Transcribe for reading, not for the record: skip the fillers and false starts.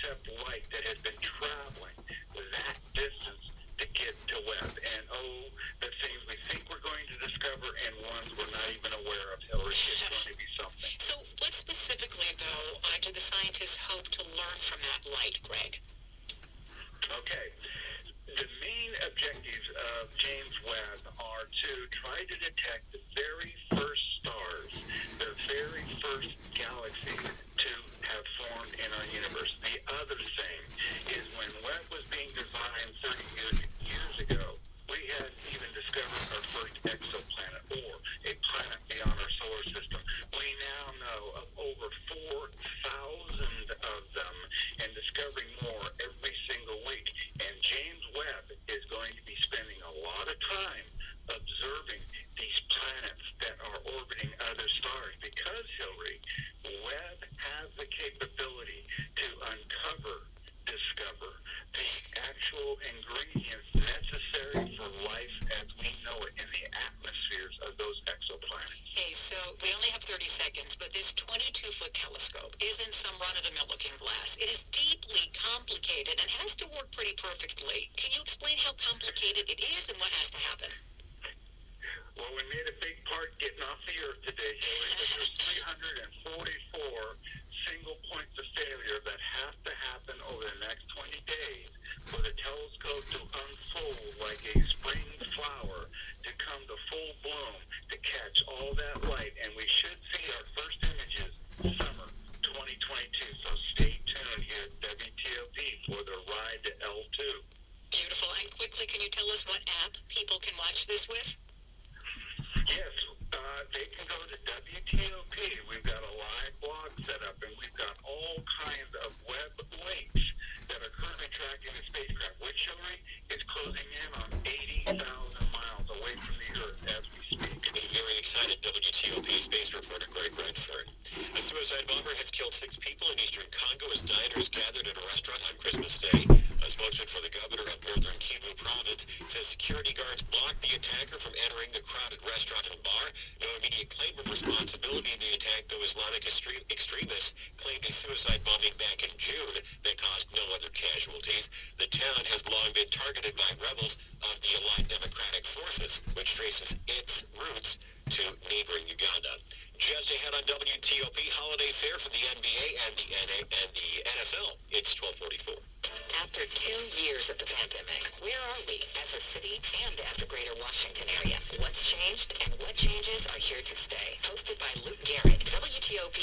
intercept light that has been traveling that distance to get to Webb. And the things we think we're going to discover and ones we're not even aware of, Hillary, it's going to be something. So what specifically, though, do the scientists hope to learn from that light, Greg? Okay. The main objectives of James Webb are to try to detect the very first stars, the very first galaxies to have formed in our universe. The other thing is when Webb was being designed 30 years ago, we had even discovered our first exoplanet, or a planet beyond our solar system. We now know of over 4,000 of them and discovering more every single week. And James Webb is going to be spending a lot of time observing these planets that are orbiting other stars because, Hillary, Webb has the capability to discover the actual ingredients necessary for life as we know it in the atmospheres of those exoplanets. Hey, so we only have 30 seconds, but this 22-foot telescope isn't some run-of-the-mill looking glass. It is deeply complicated and has to work pretty perfectly. Can you explain how complicated it is and what has to happen? Well, we made a big part getting off the Earth today, Hillary, but there's 344 single points of failure that have to happen over the next 20 days for the telescope to unfold like a spring flower, to come to full bloom, to catch all that light, and we should see our first images summer 2022. So stay tuned here at WTOP for the ride to L2. Beautiful. And quickly, can you tell us what app people can watch this with? Yes, they can go to WTOP. We've got a live blog set up, and we've got all kinds of web links that are currently tracking the spacecraft, which, Hillary, is closing in on 80,000 miles away from the Earth as we speak. Very excited WTOP space reporter Greg Redford. A suicide bomber has killed 6 people in eastern Congo as diners gathered at a restaurant on Christmas Day. A spokesman for the governor of northern Kivu province says security guards blocked the attacker from entering the crowded restaurant and bar. No immediate claim of responsibility in the attack, though Islamic extremists claimed a suicide bombing back in June that caused no other casualties. The town has long been targeted by rebels of the Allied Democratic Forces, which traces its roots to neighboring Uganda. Just ahead on WTOP, holiday fair for the NBA and the NFL. It's 12:44. After 2 years of the pandemic, where are we as a city and as the greater Washington area? What's changed and what changes are here to stay? Hosted by Luke Garrett, WTOP